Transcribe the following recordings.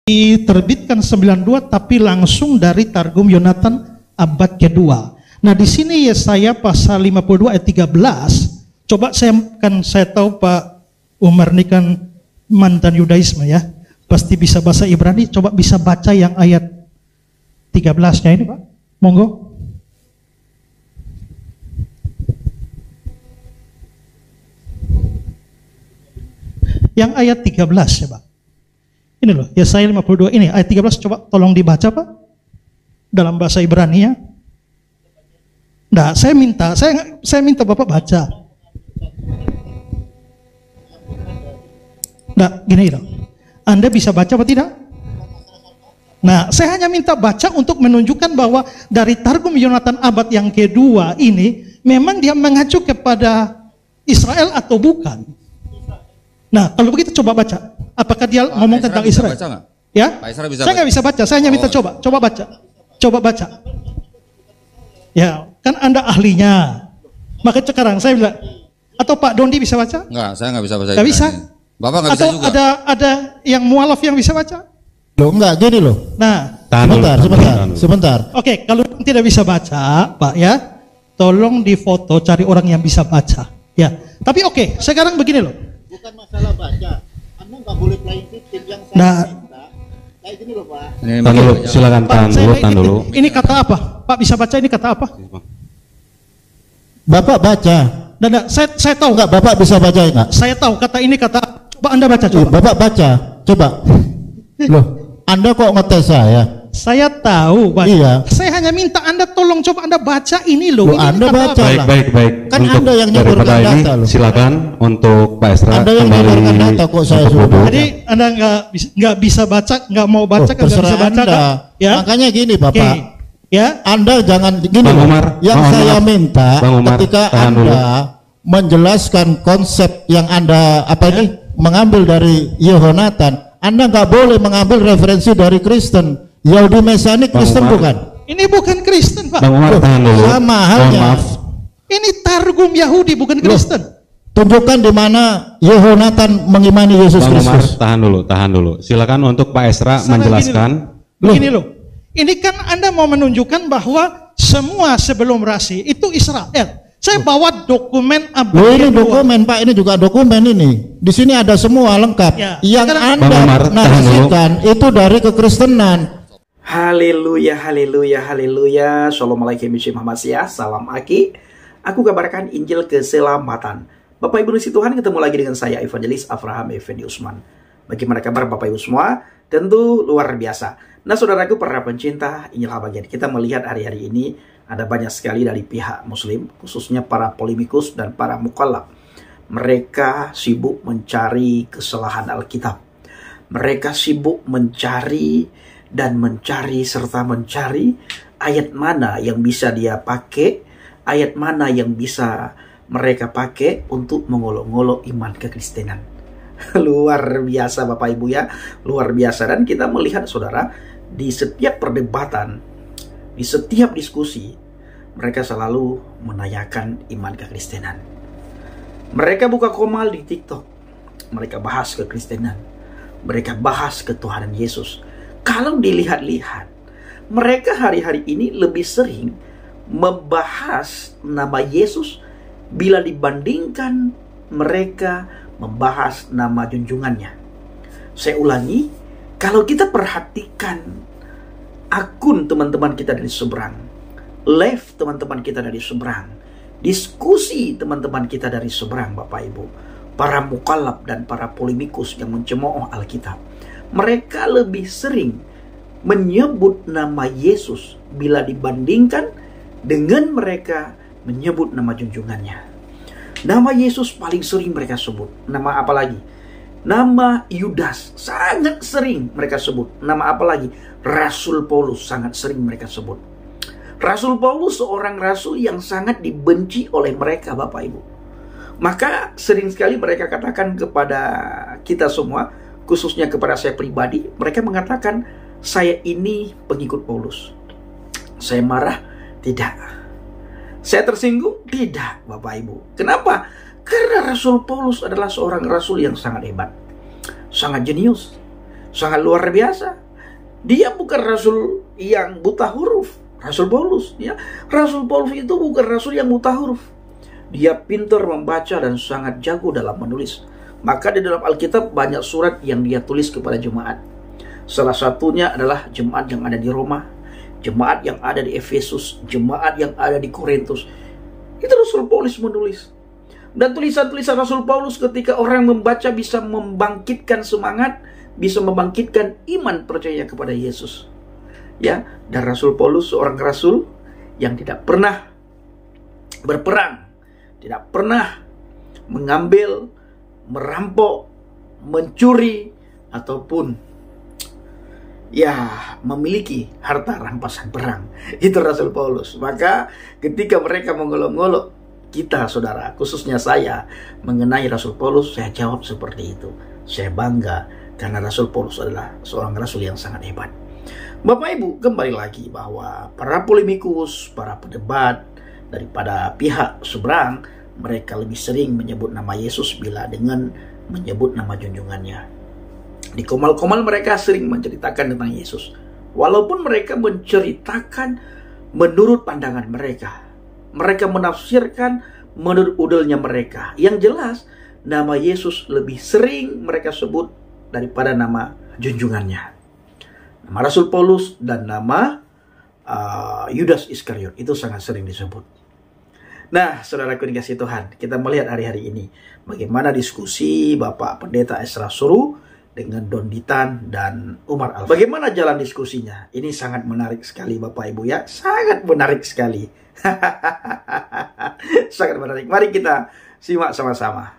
diterbitkan 92 tapi langsung dari Targum Yonatan abad kedua. Nah di sini Yesaya pasal 52 ayat 13. Coba saya tahu Pak Umar ini kan mantan Yudaisme ya, pasti bisa bahasa Ibrani. Coba bisa baca yang ayat 13-nya ini Pak, monggo. Yang ayat 13 ya Pak. Ini loh, Yesaya 52 ini ayat 13, coba tolong dibaca Pak. Dalam bahasa Ibrani ya. Nah, saya minta Bapak baca. Nah, gini loh. Anda bisa baca apa tidak? Nah, saya hanya minta baca untuk menunjukkan bahwa dari Targum Yonatan abad yang kedua ini memang dia mengacu kepada Israel atau bukan. Nah, kalau begitu coba baca. Apakah dia ngomong tentang Israel? Ya? Saya nggak bisa baca. Saya hanya minta coba baca. Coba baca. Ya, kan Anda ahlinya. Maka sekarang saya bilang, atau Pak Dondi bisa baca? Enggak, saya nggak bisa baca. Nggak bisa. Bapak nggak bisa juga. Atau ada yang mualaf yang bisa baca? Loh, enggak gini loh. Nah, sebentar. Oke, kalau tidak bisa baca, Pak ya, tolong difoto cari orang yang bisa baca. Ya, tapi oke, sekarang begini loh. Bukan masalah baca, Anda nggak boleh playing victim yang saya minta. Kayak gini loh Pak. Tahan dulu, silakan tahan dulu. Ini kata apa? Pak bisa baca ini kata apa? Bapak baca. Nah, saya tahu. Enggak, Bapak bisa baca enggak? Saya tahu kata ini kata. Coba Anda baca coba. Bapak baca, coba. Loh, Anda kok ngetes saya? Saya tahu, Pak. Iya. Saya hanya minta Anda tolong coba Anda baca ini loh. Ini Anda baca lah. Baik. Kan untuk Anda yang nyeburkan ini, data loh. silakan untuk Pak Esra. Anda yang nyeburkan data kok saya suruh. Jadi Anda nggak bisa baca, nggak mau baca, nggak bisa baca. Anda. Ya? Makanya gini Bapak. Okay. Ya. Anda jangan gini. Bang Umar, yang saya minta ketika Anda dulu. menjelaskan konsep yang Anda mengambil dari Yehonatan, Anda nggak boleh mengambil referensi dari Kristen. Yahudi Mesianik Kristen bukan? Ini bukan Kristen Pak. Bang Umar tahan dulu. Sama halnya. Ini Targum Yahudi bukan Kristen. Tunjukkan di mana Yehonatan mengimani Yesus Kristus. Bang Umar tahan dulu. Silakan untuk Pak Esra menjelaskan. Begini loh. Ini kan Anda mau menunjukkan bahwa semua sebelum rasi itu Israel. Saya bawa dokumen abad ini dokumen Pak, ini juga dokumen ini. Di sini ada semua lengkap. Ya. Yang Anda narasikan itu dari kekristenan. Haleluya, haleluya, haleluya. Assalamualaikum warahmatullahi wabarakatuh. Salam Aki. Aku kabarkan Injil keselamatan. Bapak Ibu Tuhan, ketemu lagi dengan saya Evangelis Abraham Effendi Usman. Bagaimana kabar Bapak Ibu semua? Tentu luar biasa. Nah saudaraku para pencinta Injil Habagian, kita melihat hari-hari ini ada banyak sekali dari pihak muslim, khususnya para polemikus dan para mukallaf. Mereka sibuk mencari kesalahan Alkitab. Mereka sibuk mencari serta mencari ayat mana yang bisa dia pakai, ayat mana yang bisa mereka pakai untuk mengolok-ngolok iman kekristenan. Luar biasa Bapak Ibu ya, luar biasa. Dan kita melihat saudara, di setiap perdebatan, di setiap diskusi, mereka selalu menanyakan iman kekristenan. Mereka buka komal di TikTok, mereka bahas kekristenan, mereka bahas ketuhanan Yesus. Kalau dilihat-lihat, mereka hari-hari ini lebih sering membahas nama Yesus bila dibandingkan mereka membahas nama junjungannya. Saya ulangi, kalau kita perhatikan akun teman-teman kita dari seberang, live teman-teman kita dari seberang, diskusi teman-teman kita dari seberang Bapak Ibu, para mukallaf dan para polemikus yang mencemooh Alkitab, mereka lebih sering menyebut nama Yesus bila dibandingkan dengan mereka menyebut nama junjungannya. Nama Yesus paling sering mereka sebut. Nama apa lagi? Nama Yudas sangat sering mereka sebut. Nama apa lagi? Rasul Paulus sangat sering mereka sebut. Rasul Paulus seorang rasul yang sangat dibenci oleh mereka Bapak Ibu. Maka sering sekali mereka katakan kepada kita semua, khususnya kepada saya pribadi, mereka mengatakan, saya ini pengikut Paulus. Saya marah? Tidak. Saya tersinggung? Tidak Bapak Ibu. Kenapa? Karena Rasul Paulus adalah seorang rasul yang sangat hebat, sangat jenius. Sangat luar biasa. Dia bukan rasul yang buta huruf, Rasul Paulus. Ya. Rasul Paulus itu bukan rasul yang buta huruf. Dia pintar membaca dan sangat jago dalam menulis. Maka di dalam Alkitab banyak surat yang dia tulis kepada jemaat. Salah satunya adalah jemaat yang ada di Roma, jemaat yang ada di Efesus, jemaat yang ada di Korintus. Itu Rasul Paulus menulis. Dan tulisan-tulisan Rasul Paulus ketika orang membaca bisa membangkitkan semangat, bisa membangkitkan iman percaya kepada Yesus. Ya, dan Rasul Paulus seorang rasul yang tidak pernah berperang, tidak pernah mengambil, merampok, mencuri, ataupun memiliki harta rampasan perang. Itu Rasul Paulus. Maka ketika mereka mengolok-olok kita, saudara, khususnya saya, mengenai Rasul Paulus, saya jawab seperti itu. Saya bangga karena Rasul Paulus adalah seorang rasul yang sangat hebat. Bapak Ibu, kembali lagi bahwa para polemikus, para pendebat daripada pihak seberang, mereka lebih sering menyebut nama Yesus bila dengan menyebut nama junjungannya. Di komal-komal mereka sering menceritakan tentang Yesus, walaupun mereka menceritakan menurut pandangan mereka. Mereka menafsirkan menurut udelnya mereka. Yang jelas, nama Yesus lebih sering mereka sebut daripada nama junjungannya. Nama Rasul Paulus dan nama Yudas Iskariot itu sangat sering disebut. Nah, saudaraku yang dikasihi Tuhan, kita melihat hari-hari ini bagaimana diskusi Bapak Pendeta Ezra Suruh dengan Don Ditan dan Umar Alfa. Bagaimana jalan diskusinya? Ini sangat menarik sekali Bapak Ibu ya. Sangat menarik sekali. Sangat menarik. Mari kita simak sama-sama.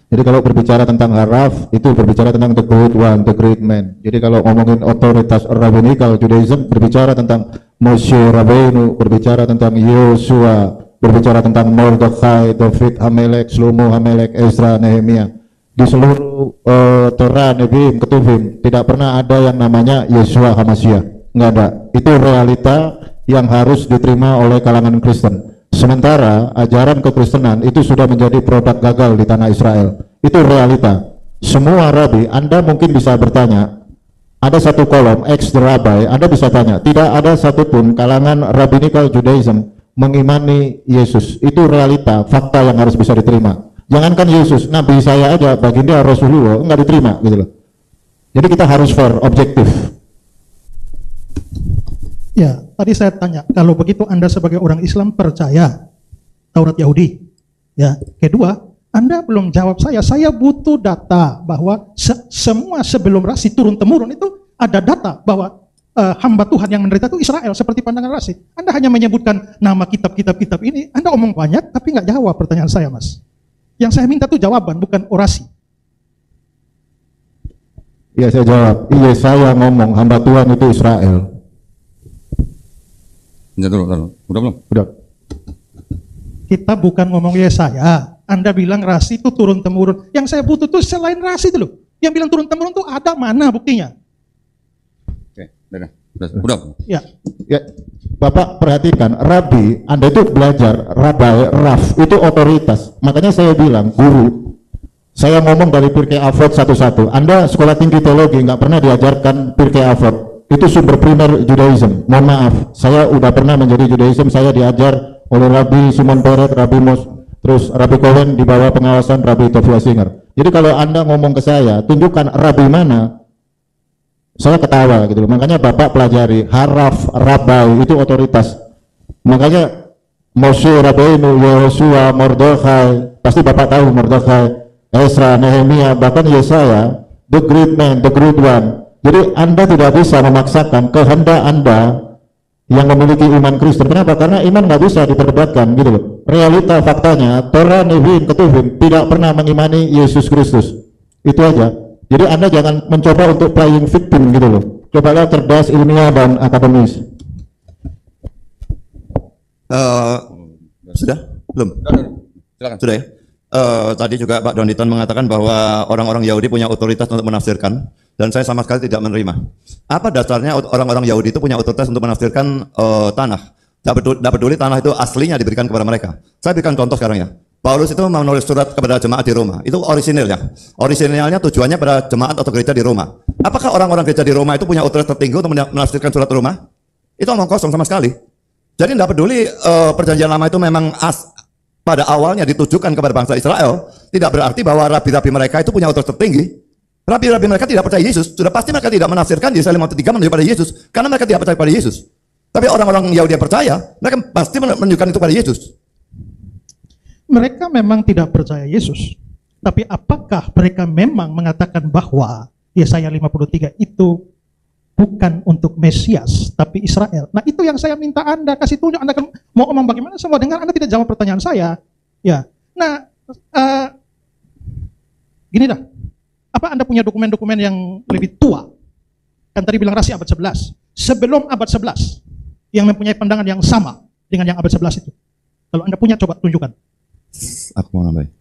Jadi kalau berbicara tentang haraf, itu berbicara tentang the great one, the great man. Jadi kalau ngomongin otoritas rabbinical Judaism, berbicara tentang Moshe Rabbeinu, berbicara tentang Yosua, berbicara tentang Mordechai, David, Hamelek, Shlomo, Hamelek, Ezra, Nehemia. Di seluruh Torah, Nebiim, Ketuvim, tidak pernah ada yang namanya Yeshua HaMashiach. Nggak ada. Itu realita yang harus diterima oleh kalangan Kristen. Sementara ajaran kekristenan itu sudah menjadi produk gagal di tanah Israel. Itu realita. Semua rabi, Anda mungkin bisa bertanya, ada satu kolom ex the rabbi, Anda bisa tanya, tidak ada satupun kalangan rabbinical Judaism mengimani Yesus. Itu realita, fakta yang harus bisa diterima. Jangankan Yesus, Nabi saya aja, baginda Rasulullah, nggak diterima gitu loh. Jadi kita harus fair, objektif. Ya, tadi saya tanya, kalau begitu Anda sebagai orang Islam percaya Taurat Yahudi? Ya, kedua, Anda belum jawab saya butuh data bahwa semua sebelum Rasi turun-temurun itu ada data bahwa hamba Tuhan yang menderita itu Israel, seperti pandangan Rasi. Anda hanya menyebutkan nama kitab-kitab ini, Anda omong banyak tapi nggak jawab pertanyaan saya, Mas. Yang saya minta tuh jawaban, bukan orasi. Iya, saya jawab. Iya, saya ngomong hamba Tuhan itu Israel. Udah belum? Udah. Kita bukan ngomong Yesaya. Anda bilang Rasi itu turun-temurun. Yang saya butuh tuh selain Rasi itu loh. Yang bilang turun-temurun tuh ada mana buktinya? Oke, udah. Ya, Bapak perhatikan, Rabi, Anda itu belajar, Rabai, Raf, itu otoritas. Makanya saya bilang, guru, saya ngomong dari Pirkei Avot satu-satu. Anda sekolah tinggi teologi nggak pernah diajarkan Pirkei Avot. Itu sumber primer Judaism. Mohon maaf, saya udah pernah menjadi Judaism, saya diajar oleh Rabbi Simon Peret, Rabbi Mos, terus Rabbi Cohen di bawah pengawasan Rabbi Tovia Singer. Jadi kalau Anda ngomong ke saya, tunjukkan Rabbi mana, saya ketawa gitu loh. Makanya Bapak pelajari, haraf, Rabai, itu otoritas. Makanya Moshe, Rabbeinu, Yosua, Mordechai, pasti Bapak tahu Mordechai, Ezra, Nehemia, bahkan Yesaya, the great man, the great one. Jadi Anda tidak bisa memaksakan kehendak Anda yang memiliki iman Kristen. Kenapa? Karena iman nggak bisa diperdebatkan gitu loh. Realita faktanya, Torah, Nevi'im, Ketuvim tidak pernah mengimani Yesus Kristus. Itu aja. Jadi Anda jangan mencoba untuk playing victim gitu loh. Cobalah cerdas, ilmiah, dan akademis. Sudah? Belum? Silakan. Sudah ya? Tadi juga Pak Doniton mengatakan bahwa orang-orang Yahudi punya otoritas untuk menafsirkan, dan saya sama sekali tidak menerima. Apa dasarnya orang-orang Yahudi itu punya otoritas untuk menafsirkan tanah? Tidak peduli tanah itu aslinya diberikan kepada mereka. Saya berikan contoh sekarang ya. Paulus itu menulis surat kepada jemaat di Roma. Itu orisinilnya. Orisinilnya tujuannya pada jemaat atau gereja di Roma. Apakah orang-orang gereja di Roma itu punya otoritas tertinggi untuk menafsirkan surat Roma? Itu omong kosong sama sekali. Jadi tidak peduli perjanjian lama itu memang pada awalnya ditujukan kepada bangsa Israel, tidak berarti bahwa rabi-rabi mereka itu punya otoritas tertinggi. Rabi-rabi mereka tidak percaya Yesus. Sudah pasti mereka tidak menafsirkan Yesaya 53 menuju pada Yesus, karena mereka tidak percaya pada Yesus. Tapi orang-orang Yahudi yang percaya, mereka pasti menunjukkan itu pada Yesus. Mereka memang tidak percaya Yesus. Tapi apakah mereka memang mengatakan bahwa Yesaya 53 itu bukan untuk Mesias, tapi Israel? Nah, itu yang saya minta Anda kasih tunjuk. Anda kan mau ngomong bagaimana, semua dengar, Anda tidak jawab pertanyaan saya. Ya. Nah, gini dah. Apa Anda punya dokumen-dokumen yang lebih tua? Kan tadi bilang Rasi abad 11. Sebelum abad 11, yang mempunyai pandangan yang sama dengan yang abad 11 itu. Kalau Anda punya, coba tunjukkan. Aku mau nambahin.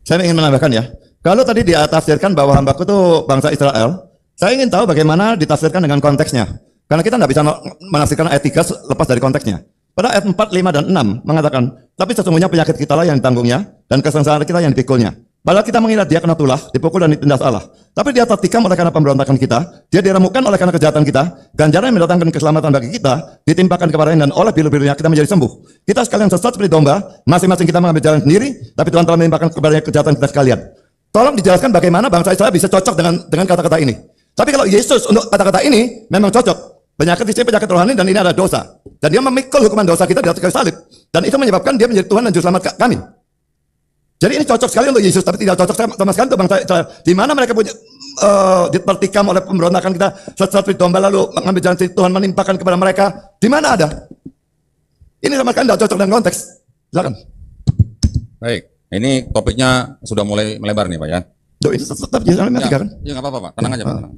Saya ingin menambahkan ya. Kalau tadi ditafsirkan bahwa hambaku itu bangsa Israel, saya ingin tahu bagaimana ditafsirkan dengan konteksnya. Karena kita tidak bisa menafsirkan ayat 3 lepas dari konteksnya. Pada ayat 4, 5, dan 6 mengatakan, tapi sesungguhnya penyakit kita lah yang ditanggungnya, dan kesengsaraan kita yang dipikulnya. Padahal kita mengira dia kena tulah, dipukul dan ditindas Allah. Tapi dia tertikam oleh karena pemberontakan kita, dia diremukkan oleh karena kejahatan kita, ganjaran yang mendatangkan keselamatan bagi kita, ditimpakan kepadanya, dan oleh bilu-bilunya kita menjadi sembuh. Kita sekalian sesat seperti domba, masing-masing kita mengambil jalan sendiri, tapi Tuhan telah menimpakan kepadanya kejahatan kita sekalian. Tolong dijelaskan bagaimana bangsa Israel bisa cocok dengan kata-kata ini. Tapi kalau Yesus untuk kata-kata ini memang cocok. Penyakit di sini penyakit rohani dan ini adalah dosa. Dan dia memikul hukuman dosa kita di atas kayu salib. Dan itu menyebabkan dia menjadi Tuhan dan juru selamat kami. Jadi ini cocok sekali untuk Yesus, tapi tidak cocok sama sekali untuk bangsa Israel. Di mana mereka punya ditertikam oleh pemberontakan kita, seperti domba lalu mengambil jalan sendiri, Tuhan menimpakan kepada mereka. Di mana ada? Ini sama sekali tidak cocok dengan konteks. Silakan. Baik, ini topiknya sudah mulai melebar nih Pak ya. Ini tetap Yesaya 53 kan? Ya nggak apa-apa Pak, tenang aja Pak. Tenang.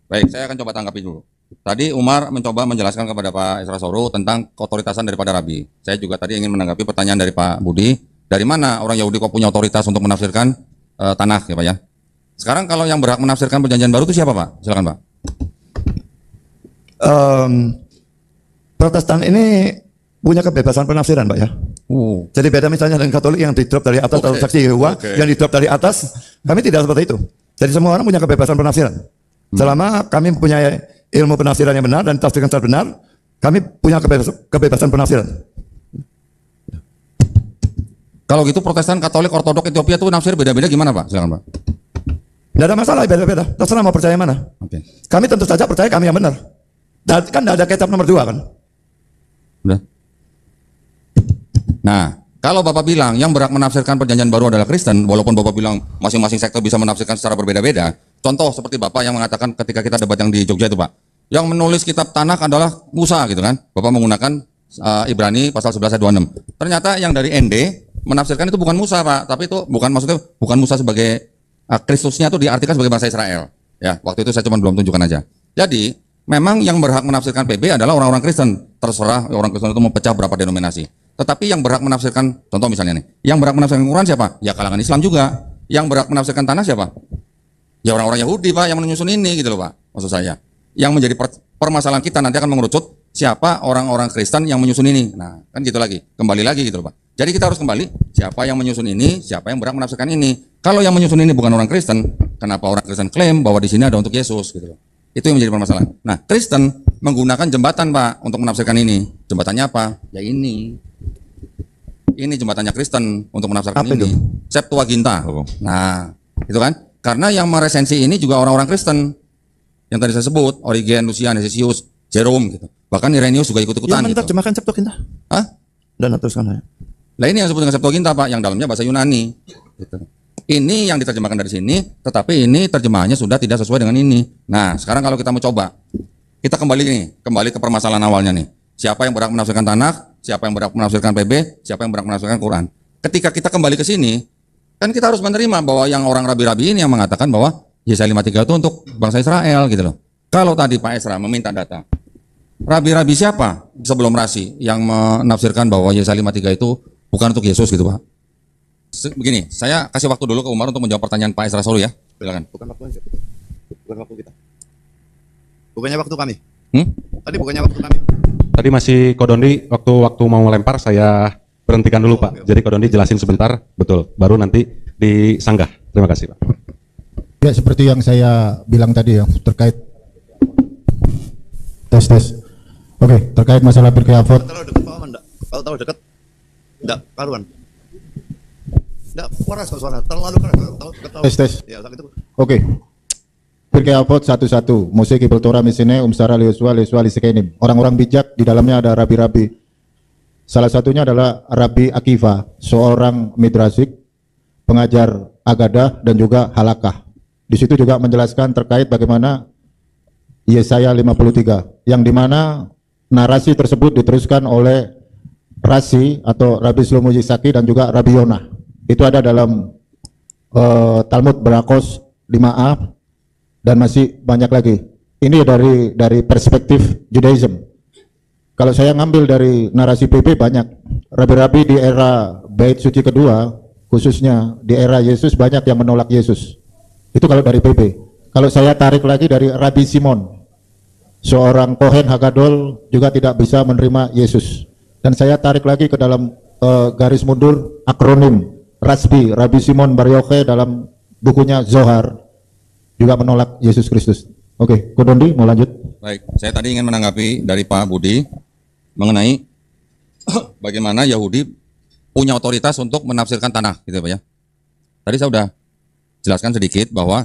Baik, saya akan coba tanggapi dulu. Tadi Umar mencoba menjelaskan kepada Pak Esra Soru tentang keotoritasan daripada Rabi. Saya juga tadi ingin menanggapi pertanyaan dari Pak Budi. Dari mana orang Yahudi kok punya otoritas untuk menafsirkan Tanakh ya Pak ya? Sekarang kalau yang berhak menafsirkan perjanjian baru itu siapa Pak? Silakan Pak. Protestan ini punya kebebasan penafsiran Pak ya. Jadi beda misalnya dengan Katolik yang di-drop dari atas atau saksi Yehova yang di-drop dari atas. Kami tidak seperti itu. Jadi semua orang punya kebebasan penafsiran. Selama kami punya ilmu penafsiran yang benar dan ditafsirkan secara benar, kami punya kebebasan penafsiran. Kalau gitu Protestan, Katolik, Ortodok, Ethiopia itu nafsir beda-beda gimana Pak? Silakan Pak. Tidak ada masalah, beda-beda. Terserah mau percaya mana. Kami tentu saja percaya kami yang benar. Dan kan tidak ada kitab nomor 2 kan? Udah. Nah, kalau Bapak bilang yang berhak menafsirkan perjanjian baru adalah Kristen, walaupun Bapak bilang masing-masing sektor bisa menafsirkan secara berbeda-beda, contoh seperti Bapak yang mengatakan ketika kita debat yang di Jogja itu Pak, yang menulis kitab Tanakh adalah Musa gitu kan, Bapak menggunakan Ibrani pasal 11 ayat 26. Ternyata yang dari ND menafsirkan itu bukan Musa Pak, tapi itu bukan maksudnya bukan Musa sebagai Kristusnya itu diartikan sebagai bangsa Israel. Ya, waktu itu saya cuma belum tunjukkan aja. Jadi memang yang berhak menafsirkan PB adalah orang-orang Kristen. Terserah orang Kristen itu mau pecah berapa denominasi. Tetapi yang berhak menafsirkan, contoh misalnya nih, yang berhak menafsirkan Quran siapa? Ya kalangan Islam juga. Yang berhak menafsirkan Tanakh siapa? Ya orang-orang Yahudi Pak yang menyusun ini gitu loh Pak. Maksud saya. Yang menjadi permasalahan kita nanti akan mengerucut siapa orang-orang Kristen yang menyusun ini. Nah, kan gitu lagi. Kembali lagi gitu loh Pak. Jadi kita harus kembali siapa yang menyusun ini, siapa yang berhak menafsirkan ini. Kalau yang menyusun ini bukan orang Kristen, kenapa orang Kristen klaim bahwa di sini ada untuk Yesus gitu loh. Itu yang menjadi permasalahan. Nah, Kristen menggunakan jembatan Pak untuk menafsirkan ini. Jembatannya apa? Ya ini. Ini jembatannya Kristen untuk menafsirkan apa ini. Septuaginta. Nah, itu kan? Karena yang meresensi ini juga orang-orang Kristen. Yang tadi saya sebut, Origen, Lucian, Hesisius, Jerome gitu. Bahkan Irenaeus juga ikut-ikutan gitu. Yang menerjemahkan Septuaginta. Hah? Dan teruskan saya. Nah ini yang disebut dengan Septuaginta Pak, yang dalamnya bahasa Yunani. Gitu. Ini yang diterjemahkan dari sini, tetapi ini terjemahannya sudah tidak sesuai dengan ini. Nah, sekarang kalau kita mau coba, kita kembali ke permasalahan awalnya nih. Siapa yang berhak menafsirkan Tanakh, siapa yang berhak menafsirkan PB, siapa yang berhak menafsirkan Quran. Ketika kita kembali ke sini, kan kita harus menerima bahwa yang orang rabi-rabi ini yang mengatakan bahwa Yesaya 53 itu untuk bangsa Israel gitu loh. Kalau tadi Pak Esra meminta data, rabi-rabi siapa sebelum Rasi yang menafsirkan bahwa Yesaya 53 itu bukan untuk Yesus gitu Pak? Begini, saya kasih waktu dulu ke Umar untuk menjawab pertanyaan Pak Esra Solo ya. Silakan. Bukan waktu kita. Bukannya waktu kami. Tadi bukannya waktu kami. Tadi masih Kodondi, waktu mau melempar saya berhentikan dulu Pak. Jadi Ko Dondi jelasin sebentar, betul. Baru nanti disanggah. Terima kasih Pak. Ya seperti yang saya bilang tadi ya terkait tes. Oke, terkait masalah Pirkei Avot. Terlalu dekat Pak Aman, enggak? Kalau terlalu dekat, enggak karuan. Enggak keras kok suara, terlalu keras. Tes. Ya, itu. Oke. Pirkei Avot 1:1. Mose kibel Torah misine umsara liuswa lisekenim. Orang-orang bijak di dalamnya ada rabi-rabi. Salah satunya adalah Rabi Akiva, seorang midrasik, pengajar agadah dan juga halakah. Di situ juga menjelaskan terkait bagaimana Yesaya 53, yang dimana narasi tersebut diteruskan oleh Rasi atau Rabi Shlomo Yisaki dan juga Rabi Yonah. Itu ada dalam Talmud Berakos 5a dan masih banyak lagi. Ini dari perspektif Judaism. Kalau saya ngambil dari narasi PP banyak. Rabi-rabi di era Bait Suci kedua, khususnya di era Yesus banyak yang menolak Yesus. Itu kalau dari PP. Kalau saya tarik lagi dari Rabi Simon, seorang Kohen Hagadol juga tidak bisa menerima Yesus. Dan saya tarik lagi ke dalam garis mundur akronim Rasbi, Rabi Simon Bar Yochai dalam bukunya Zohar juga menolak Yesus Kristus. Oke, Ko Dondi mau lanjut? Baik, saya tadi ingin menanggapi dari Pak Budi mengenai bagaimana Yahudi punya otoritas untuk menafsirkan tanah, gitu Pak ya. Tadi saya sudah jelaskan sedikit bahwa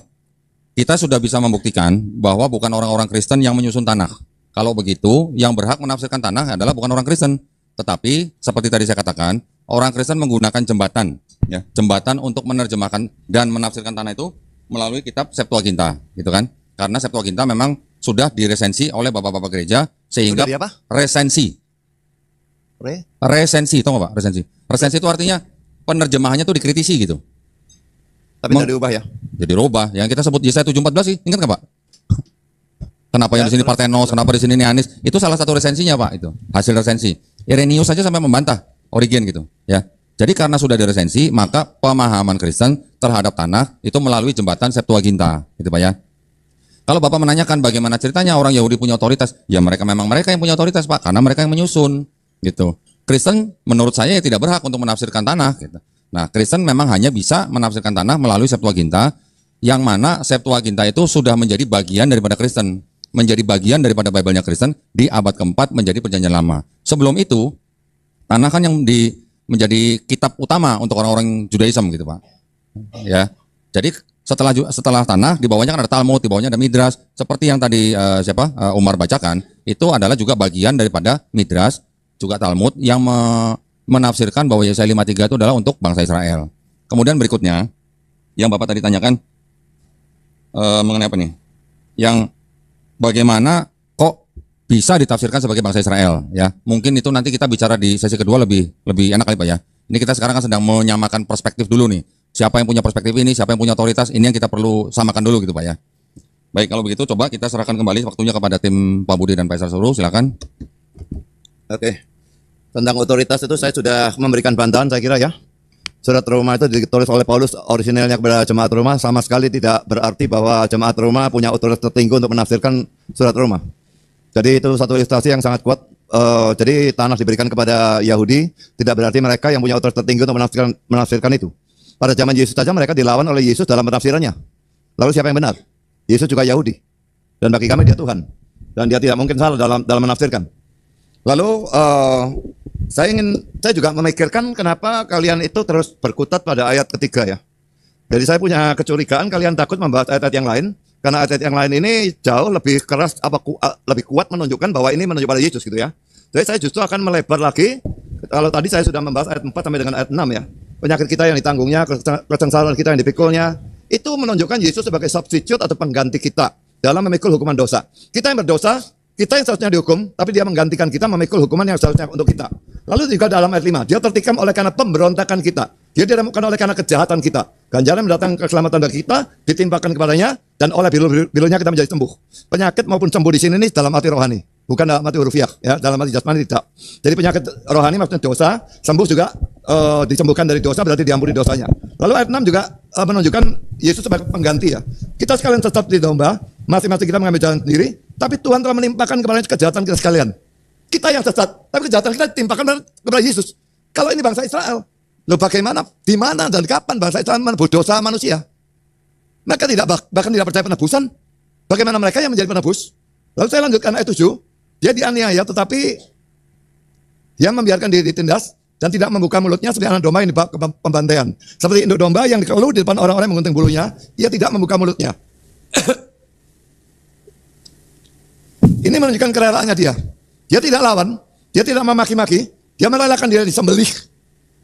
kita sudah bisa membuktikan bahwa bukan orang-orang Kristen yang menyusun tanah. Kalau begitu, yang berhak menafsirkan tanah adalah bukan orang Kristen. Tetapi, seperti tadi saya katakan, orang Kristen menggunakan jembatan, ya, jembatan untuk menerjemahkan dan menafsirkan tanah itu melalui kitab Septuaginta, gitu kan? Karena Septuaginta memang sudah diresensi oleh bapak-bapak gereja, sehingga Sudah di apa? resensi, tahu nggak Pak? Resensi itu artinya penerjemahannya tuh dikritisi gitu. Tapi tidak diubah ya. Jadi robah. Yang kita sebut Yesaya 7:14 sih, ingat nggak Pak? Kenapa yang di sini Parthenos, kenapa di sini Neanis? Itu salah satu resensinya Pak, itu hasil resensi. Irenaeus saja sampai membantah Origen gitu, ya. Jadi karena sudah diresensi, maka pemahaman Kristen terhadap tanah itu melalui jembatan Septuaginta, gitu Pak ya. Kalau Bapak menanyakan bagaimana ceritanya orang Yahudi punya otoritas, ya mereka yang punya otoritas Pak, karena mereka yang menyusun, gitu. Kristen menurut saya tidak berhak untuk menafsirkan tanah, gitu. Nah, Kristen memang hanya bisa menafsirkan tanah melalui Septuaginta, yang mana Septuaginta itu sudah menjadi bagian daripada Kristen, menjadi bagian daripada Bible-nya Kristen di abad keempat menjadi Perjanjian Lama. Sebelum itu, tanah kan yang menjadi kitab utama untuk orang-orang Judaism gitu Pak. Ya, jadi setelah tanah di bawahnya kan ada Talmud, di bawahnya ada Midras, seperti yang tadi Umar bacakan, itu adalah juga bagian daripada Midras, juga Talmud yang menafsirkan bahwa Yesaya 53 itu adalah untuk bangsa Israel. Kemudian berikutnya, yang Bapak tadi tanyakan mengenai apa nih? Yang bagaimana kok bisa ditafsirkan sebagai bangsa Israel? Ya, mungkin itu nanti kita bicara di sesi kedua lebih enak kali Pak ya. Ini kita sekarang kan sedang menyamakan perspektif dulu nih. Siapa yang punya perspektif ini, siapa yang punya otoritas, ini yang kita perlu samakan dulu gitu Pak ya. Baik, kalau begitu coba kita serahkan kembali waktunya kepada tim Pak Budi dan Pak Esra Suruh, silakan. Oke. Tentang otoritas itu saya sudah memberikan bantahan saya kira ya. Surat Roma itu ditulis oleh Paulus originalnya kepada jemaat Roma sama sekali tidak berarti bahwa jemaat Roma punya otoritas tertinggi untuk menafsirkan surat Roma. Jadi itu satu ilustrasi yang sangat kuat. Jadi tanah diberikan kepada Yahudi tidak berarti mereka yang punya otoritas tertinggi untuk menafsirkan itu. Pada zaman Yesus saja mereka dilawan oleh Yesus dalam penafsirannya. Lalu siapa yang benar? Yesus juga Yahudi. Dan bagi kami dia Tuhan. Dan dia tidak mungkin salah dalam menafsirkan. Lalu saya juga memikirkan kenapa kalian itu terus berkutat pada ayat ketiga ya. Jadi saya punya kecurigaan kalian takut membahas ayat-ayat yang lain karena ayat yang lain ini jauh lebih keras lebih kuat menunjukkan bahwa ini menunjuk pada Yesus gitu ya. Jadi saya justru akan melebar lagi. Kalau tadi saya sudah membahas ayat 4 sampai dengan ayat 6 ya. Penyakit kita yang ditanggungnya, kesengsaraan kita yang dipikulnya, itu menunjukkan Yesus sebagai substitute atau pengganti kita dalam memikul hukuman dosa. Kita yang berdosa, kita yang seharusnya dihukum, tapi dia menggantikan kita memikul hukuman yang seharusnya untuk kita. Lalu juga dalam ayat 5, dia tertikam oleh karena pemberontakan kita. Dia diremukkan oleh karena kejahatan kita. Ganjaran mendatangkan keselamatan bagi kita, ditimpakan kepadanya, dan oleh bilunya kita menjadi sembuh. Penyakit maupun sembuh di sini nih dalam arti rohani, bukan dalam arti hurufiah, ya, dalam arti jasmani tidak. Jadi penyakit rohani maksudnya dosa, sembuh juga disembuhkan dari dosa berarti diampuni dosanya. Lalu ayat 6 juga menunjukkan Yesus sebagai pengganti ya. Kita sekalian tetap di domba, masing-masing kita mengambil jalan sendiri, tapi Tuhan telah menimpakan kepadanya kejahatan kita sekalian. Kita yang sesat, tapi kejahatan kita ditimpakan kepada Yesus. Kalau ini bangsa Israel, loh bagaimana, di mana dan kapan bangsa Israel berdosa manusia? Mereka tidak bahkan tidak percaya penebusan. Bagaimana mereka yang menjadi penebus? Lalu saya lanjutkan ayat 7. Dia dianiaya tetapi dia membiarkan diri ditindas dan tidak membuka mulutnya seperti anak domba yang dibawa ke pembantaian. Seperti induk domba yang dikeluh di depan orang-orang yang menggunting bulunya, ia tidak membuka mulutnya. Ini menunjukkan kerelaannya dia. Dia tidak lawan, dia tidak memaki-maki, dia merelakan diri disembelih.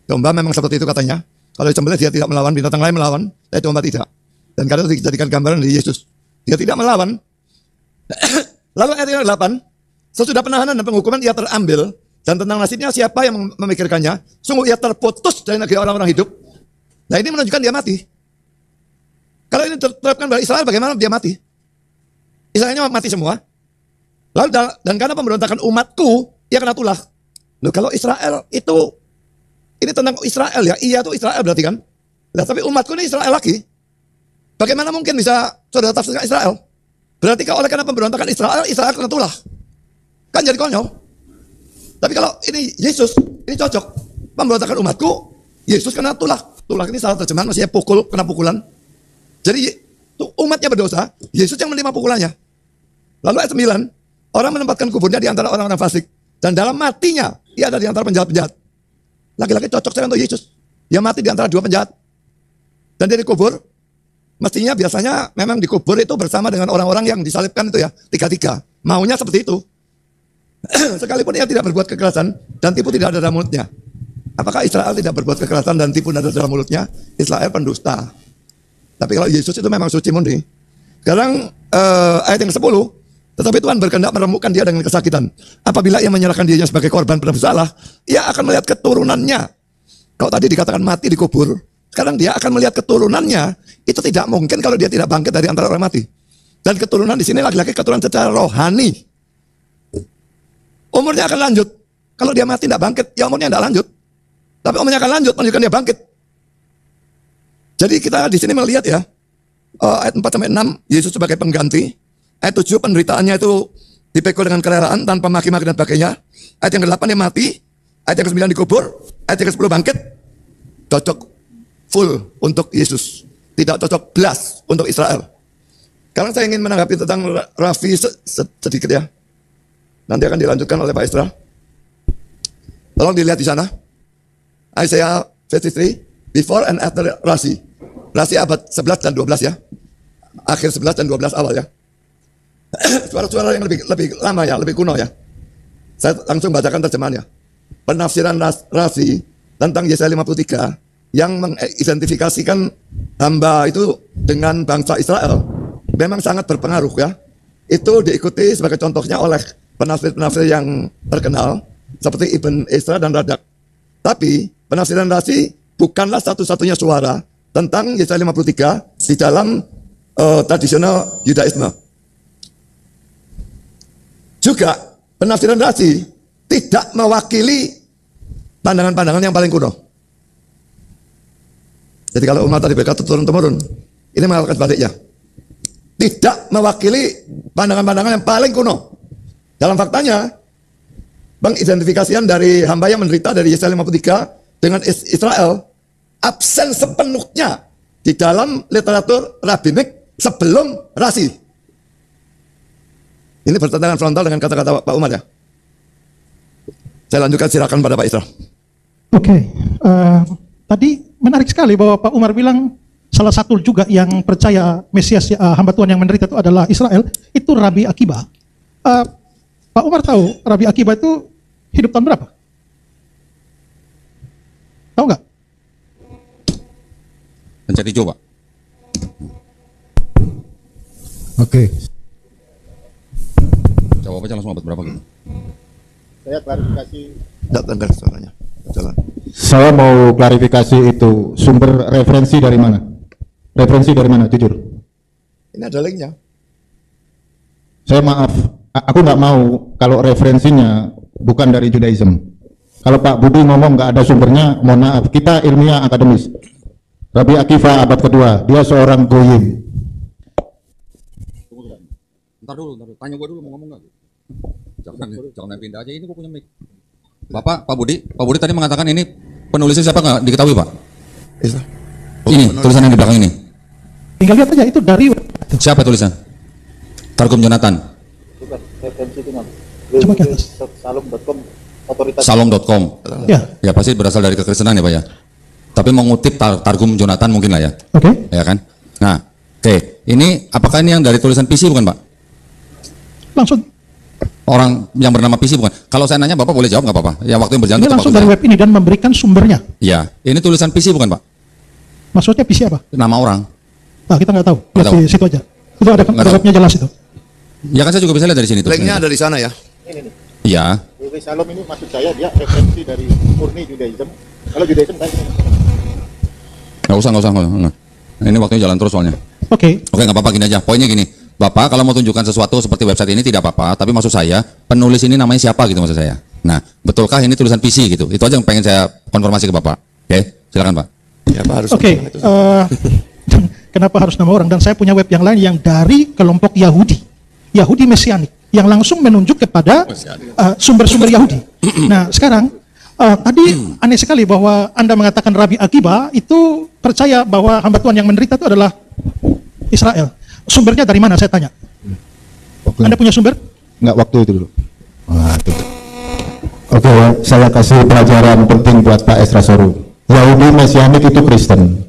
Domba memang seperti itu katanya. Kalau disembelih dia tidak melawan, binatang lain melawan, tapi domba tidak. Dan kadang dijadikan gambaran dari Yesus. Dia tidak melawan. Lalu ayat 8, sesudah penahanan dan penghukuman ia terambil, dan tentang nasibnya siapa yang memikirkannya, sungguh ia terputus dari negeri orang-orang hidup. Nah ini menunjukkan dia mati. Kalau ini diterapkan pada Israel, bagaimana dia mati? Israelnya mati semua. Lalu dan karena pemberontakan umatku, ia kena tulah. Loh kalau Israel itu, ini tentang Israel ya, iya itu Israel berarti kan. Nah, tapi umatku ini Israel lagi. Bagaimana mungkin bisa saudara tafsirkan Israel? Berarti kalau oleh karena pemberontakan Israel, Israel kena tulah. Kan jadi konyol. Tapi kalau ini Yesus, ini cocok. Pemberontakan umatku, Yesus kena tulah. Tulah ini salah terjemahan, maksudnya pukul, kena pukulan. Jadi umatnya berdosa, Yesus yang menerima pukulannya. Lalu ayat 9, orang menempatkan kuburnya di antara orang-orang fasik. Dan dalam matinya, ia ada di antara penjahat-penjahat. Laki-laki cocok saya untuk Yesus. Dia mati di antara dua penjahat. Dan dia dikubur. Mestinya biasanya memang dikubur itu bersama dengan orang-orang yang disalibkan itu ya. Tiga-tiga. Maunya seperti itu. Sekalipun ia tidak berbuat kekerasan dan tipu tidak ada dalam mulutnya. Apakah Israel tidak berbuat kekerasan dan tipu tidak ada dalam mulutnya? Israel pendusta. Tapi kalau Yesus itu memang suci murni. Sekarang ayat yang 10. Tetapi Tuhan berkehendak meremukkan dia dengan kesakitan. Apabila ia menyerahkan dirinya sebagai korban penebus salah, ia akan melihat keturunannya. Kalau tadi dikatakan mati dikubur, sekarang dia akan melihat keturunannya. Itu tidak mungkin kalau dia tidak bangkit dari antara orang mati. Dan keturunan di sini laki-laki keturunan secara rohani. Umurnya akan lanjut. Kalau dia mati tidak bangkit, ya umurnya tidak lanjut. Tapi umurnya akan lanjut, menunjukkan dia bangkit. Jadi kita di sini melihat ya, ayat 4-6, Yesus sebagai pengganti. Ayat 7 penderitaannya itu dipikul dengan kerelaan tanpa maki-maki dan sebagainya. Ayat yang ke-8 dia mati. Ayat yang ke-9 dikubur. Ayat yang ke-10 bangkit. Cocok full untuk Yesus. Tidak cocok belas untuk Israel. Sekarang saya ingin menanggapi tentang Rafi sedikit ya. Nanti akan dilanjutkan oleh Pak Isra. Tolong dilihat di sana. Isaiah 53, before and after Rashi. Rashi abad 11 dan 12 ya. Akhir 11 dan 12 awal ya. Suara-suara yang lebih lama ya, lebih kuno ya. Saya langsung bacakan terjemahannya. Penafsiran Rashi tentang Yesaya 53 yang mengidentifikasikan hamba itu dengan bangsa Israel memang sangat berpengaruh ya. Itu diikuti sebagai contohnya oleh penafsir-penafsir yang terkenal seperti Ibn Ezra dan Radak. Tapi penafsiran Rashi bukanlah satu-satunya suara tentang Yesaya 53 di dalam tradisional Yudaisme. Juga penafsiran Rashi tidak mewakili pandangan-pandangan yang paling kuno. Jadi kalau umat tadi berkata turun-temurun, ini mengatakan sebaliknya. Tidak mewakili pandangan-pandangan yang paling kuno. Dalam faktanya, pengidentifikasian dari hamba yang menderita dari Yesaya 53 dengan Israel absen sepenuhnya di dalam literatur rabbinik sebelum Rashi. Ini bertentangan frontal dengan kata-kata Pak Umar ya. Saya lanjutkan, silakan pada Pak Isra. Oke, tadi menarik sekali bahwa Pak Umar bilang salah satu juga yang percaya Mesias hamba Tuhan yang menderita itu adalah Israel, itu Rabi Akiba. Pak Umar tahu Rabi Akiba itu hidup tahun berapa? Tahu nggak? Mencari coba. Oke. Jawab aja langsung abad berapa gitu. Saya klarifikasi. Tidak dengar suaranya. Jalan. Saya mau klarifikasi itu sumber referensi dari mana? Referensi dari mana? Jujur. Ini ada linknya. Saya maaf, aku nggak mau kalau referensinya bukan dari Judaism. Kalau Pak Budi ngomong nggak ada sumbernya, mohon maaf. Kita ilmiah akademis. Rabi Akiva abad kedua, dia seorang goyim. Ntar dulu. Tanya gua dulu mau ngomong nggak? Jangan pindah aja, ini gua punya mic. Pak Budi tadi mengatakan ini penulisnya siapa nggak diketahui Pak? Isa. Ini tulisan yang di belakang ini. Tinggal lihat aja itu dari Siapa tulisan? Targum Jonathan. Bukan, referensi itu nama. Coba ke atas. Salom.com, otoritas. Salom.com. Ya. Ya pasti berasal dari kekristenan ya Pak ya. Tapi mengutip Targum Jonathan mungkin lah ya. Oke. Ya kan? Nah, oke. Ini apakah ini yang dari tulisan PC bukan Pak? Langsung Orang yang bernama PC bukan? Kalau saya nanya Bapak boleh jawab nggak apa-apa? Ya waktu yang berjalan ini tetap langsung bagus dari ya. web ini dan memberikan sumbernya. Iya. Ini tulisan PC bukan Pak? Maksudnya PC apa? Nama orang. Nah, kita nggak tahu. Lihat Nggak tahu. di situ aja. Itu ada Nggak tahu. webnya jelas itu. Ya kan saya juga bisa lihat dari sini tuh. Linknya ada di sana ya. Ini nih. Iya. WW Salom ini maksud saya dia referensi dari murni Judaism. Kalau Judaism baik. Nggak usah. Nggak. Ini waktunya jalan terus soalnya. Oke. Oke, nggak apa-apa, gini aja. Poinnya gini, Bapak kalau mau tunjukkan sesuatu seperti website ini tidak apa-apa, tapi maksud saya penulis ini namanya siapa gitu maksud saya. Nah, betulkah ini tulisan PC gitu? Itu aja yang pengen saya konfirmasi ke Bapak. Oke, silakan Pak. Ya, Pak harus. Oke. Kenapa harus nama orang? Dan saya punya web yang lain yang dari kelompok Yahudi Mesianik, yang langsung menunjuk kepada sumber-sumber Yahudi. Nah, sekarang tadi aneh sekali bahwa Anda mengatakan Rabi Akiba itu percaya bahwa hamba Tuhan yang menderita itu adalah Israel. Sumbernya dari mana saya tanya? Anda punya sumber? Enggak, waktu itu dulu. Oke, saya kasih pelajaran penting buat Pak Esra Soru. Yahudi Mesianik itu Kristen.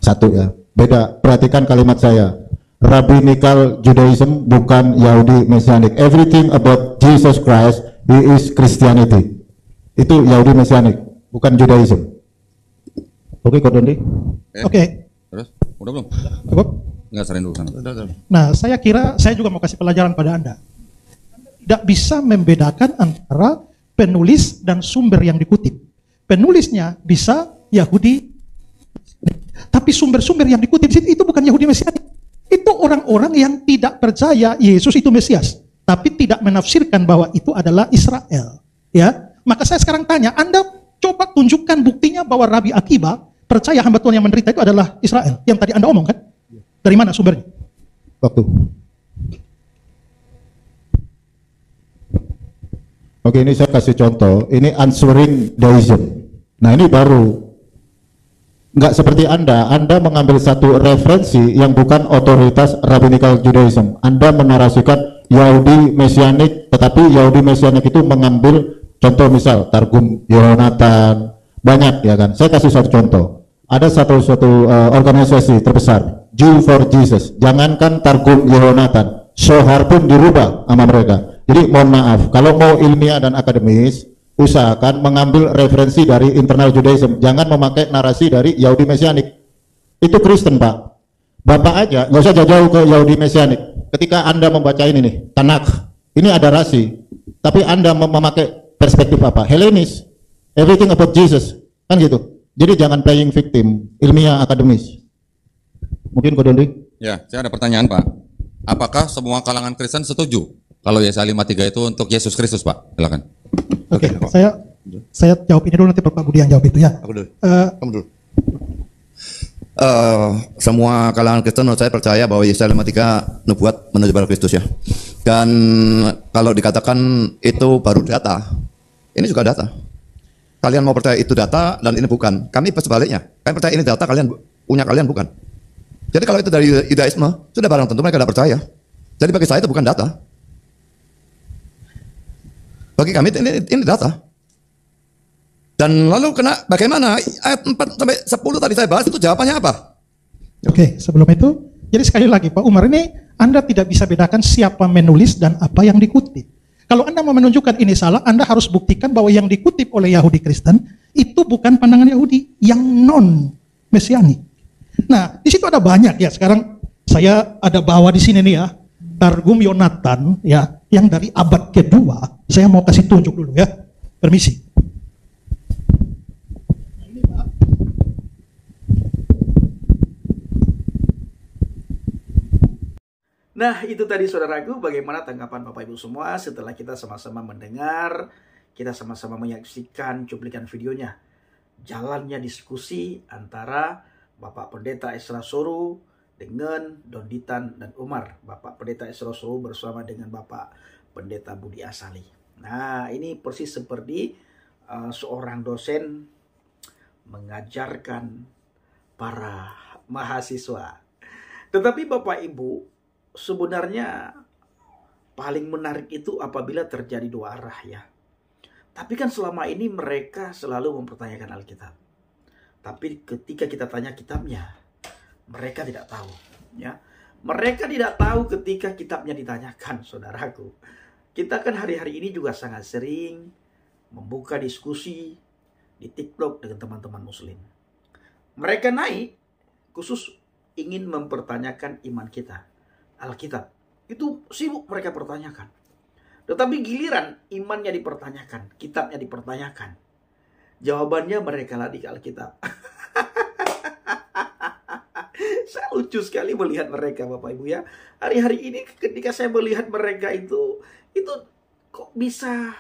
Satu ya. Beda, perhatikan kalimat saya. Rabbinical Judaism bukan Yahudi Mesianik. Everything about Jesus Christ, he is Christianity. Itu Yahudi Mesianik, bukan Judaism. Oke, Kok Dondi? Oke. Terus? Udah belum? Cukup? Nggak, serahin dulu sana. Nah, saya kira saya juga mau kasih pelajaran pada Anda. Tidak bisa membedakan antara penulis dan sumber yang dikutip. Penulisnya bisa Yahudi, tapi sumber-sumber yang dikutip itu bukan Yahudi Mesianik. Itu orang-orang yang tidak percaya Yesus itu Mesias, tapi tidak menafsirkan bahwa itu adalah Israel. Ya, maka saya sekarang tanya, Anda coba tunjukkan buktinya bahwa Rabi Akiba percaya hamba Tuhan yang menderita itu adalah Israel. Yang tadi Anda omong kan? Dari mana sumbernya? Waktu. Oke, ini saya kasih contoh. Ini answering deism. Nah, ini baru. Nggak seperti Anda mengambil satu referensi yang bukan otoritas Rabbinical Judaism. Anda menarasikan Yahudi Mesianik, tetapi Yahudi Mesianik itu mengambil contoh misal Targum Yonatan, banyak ya kan. Saya kasih satu contoh. Ada satu organisasi terbesar, Jew for Jesus. Jangankan Targum Yonatan, Sohar pun dirubah sama mereka. Jadi mohon maaf, kalau mau ilmiah dan akademis, usahakan mengambil referensi dari internal Judaism. Jangan memakai narasi dari Yahudi Mesianik. Itu Kristen, Pak. Bapak aja, nggak usah jauh-jauh ke Yahudi Mesianik. Ketika Anda membaca ini nih, Tanakh, ini ada rasi. Tapi Anda memakai perspektif apa? Hellenis. Everything about Jesus. Kan gitu. Jadi jangan playing victim, ilmiah akademis. Mungkin Kok Dondi? Ya, saya ada pertanyaan Pak. Apakah semua kalangan Kristen setuju kalau Yesaya 53 itu untuk Yesus Kristus Pak? Silakan. Oke, saya jawab ini dulu, nanti Bapak Budi yang jawab itu ya. Aku dulu. Kamu dulu. Semua kalangan Kristen menurut saya percaya bahwa Yesaya 53 nubuat menuju pada Kristus ya. Dan kalau dikatakan itu baru data, ini juga data. Kalian mau percaya itu data dan ini bukan. Kami sebaliknya. Kami percaya ini data, kalian punya, kalian bukan. Jadi kalau itu dari Yudaisme, sudah barang tentu mereka tidak percaya. Jadi bagi saya itu bukan data. Bagi kami ini data. Dan lalu bagaimana ayat 4 sampai 10 tadi saya bahas itu jawabannya apa? Oke, sebelum itu, jadi sekali lagi Pak Umar, ini Anda tidak bisa bedakan siapa menulis dan apa yang dikutip. Kalau Anda mau menunjukkan ini salah, Anda harus buktikan bahwa yang dikutip oleh Yahudi Kristen itu bukan pandangan Yahudi, yang non-Mesianik. Nah, di situ ada banyak ya. Sekarang saya ada bawa di sini nih ya, Targum Yonatan ya, yang dari abad kedua. Saya mau kasih tunjuk dulu ya. Permisi. Nah, itu tadi saudaraku, bagaimana tanggapan Bapak Ibu semua setelah kita sama-sama mendengar, kita sama-sama menyaksikan cuplikan videonya. Jalannya diskusi antara Bapak Pendeta Esra Soru dengan Donditan dan Umar. Bapak Pendeta Esra Soru bersama dengan Bapak Pendeta Budi Asali. Nah, ini persis seperti seorang dosen mengajarkan para mahasiswa. Tetapi Bapak Ibu, sebenarnya paling menarik itu apabila terjadi dua arah ya. Tapi kan selama ini mereka selalu mempertanyakan Alkitab. Tapi ketika kita tanya kitabnya, mereka tidak tahu ya. Mereka tidak tahu ketika kitabnya ditanyakan, saudaraku. Kita kan hari-hari ini juga sangat sering membuka diskusi di TikTok dengan teman-teman muslim. Mereka naik khusus ingin mempertanyakan iman kita, Alkitab. Itu sibuk mereka pertanyakan. Tetapi giliran imannya dipertanyakan, kitabnya dipertanyakan, jawabannya mereka lari ke Alkitab. Saya lucu sekali melihat mereka, Bapak Ibu ya. Hari-hari ini ketika saya melihat mereka itu kok bisa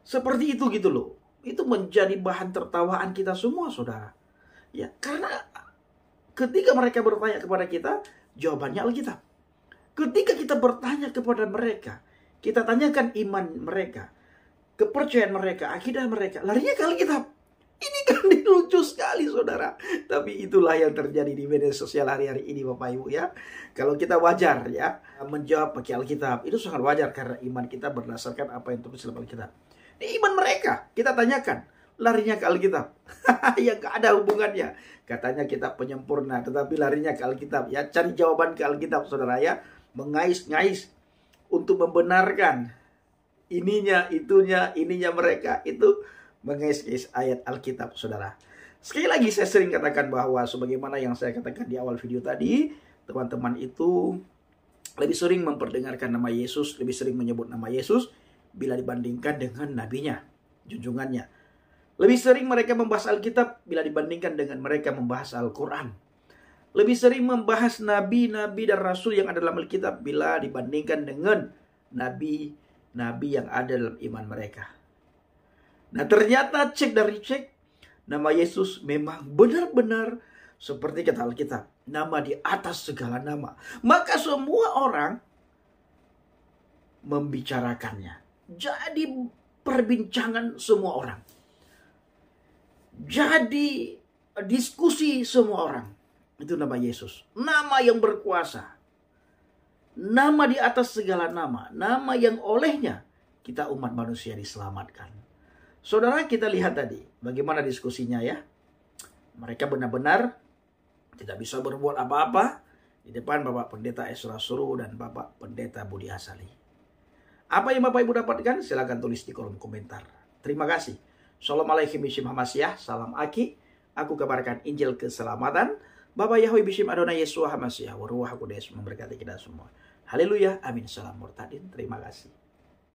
seperti itu gitu loh. Itu menjadi bahan tertawaan kita semua, saudara. Ya, karena ketika mereka bertanya kepada kita, jawabannya Alkitab. Ketika kita bertanya kepada mereka, kita tanyakan iman mereka, kepercayaan mereka, akidah mereka, larinya ke Alkitab. Ini kan lucu sekali, saudara. Tapi itulah yang terjadi di media sosial hari-hari ini, Bapak Ibu ya. Kalau kita wajar ya menjawab pakai Alkitab, itu sangat wajar karena iman kita berdasarkan apa yang tertulis dalam Alkitab. Ini iman mereka, kita tanyakan, larinya ke Alkitab. Yang gak ada hubungannya. Katanya kita penyempurna, tetapi larinya ke Alkitab ya. Cari jawaban ke Alkitab, saudara ya. Mengais-ngais untuk membenarkan ininya, itunya, ininya mereka itu mengais-ngais ayat Alkitab, saudara. Sekali lagi saya sering katakan bahwa sebagaimana yang saya katakan di awal video tadi, teman-teman itu lebih sering memperdengarkan nama Yesus, lebih sering menyebut nama Yesus bila dibandingkan dengan nabinya, junjungannya. Lebih sering mereka membahas Alkitab bila dibandingkan dengan mereka membahas Al-Quran. Lebih sering membahas nabi-nabi dan rasul yang ada dalam Alkitab bila dibandingkan dengan nabi-nabi yang ada dalam iman mereka. Nah, ternyata cek dari cek, nama Yesus memang benar-benar seperti kata Alkitab, nama di atas segala nama. Maka semua orang membicarakannya. Jadi perbincangan semua orang. Jadi diskusi semua orang. Itu nama Yesus. Nama yang berkuasa. Nama di atas segala nama. Nama yang olehnya kita umat manusia diselamatkan. Saudara, kita lihat tadi bagaimana diskusinya ya. Mereka benar-benar tidak bisa berbuat apa-apa di depan Bapak Pendeta Ezra Suru dan Bapak Pendeta Budi Asali. Apa yang Bapak Ibu dapatkan? Silakan tulis di kolom komentar. Terima kasih. Assalamualaikum warahmatullahi wabarakatuh. Salam Aki. Aku kabarkan Injil keselamatan. Bapak Yahweh Bishim Adonai Yesus HaMashiach. Waruah Kudus memberkati kita semua. Haleluya. Amin. Salam murtadin. Terima kasih.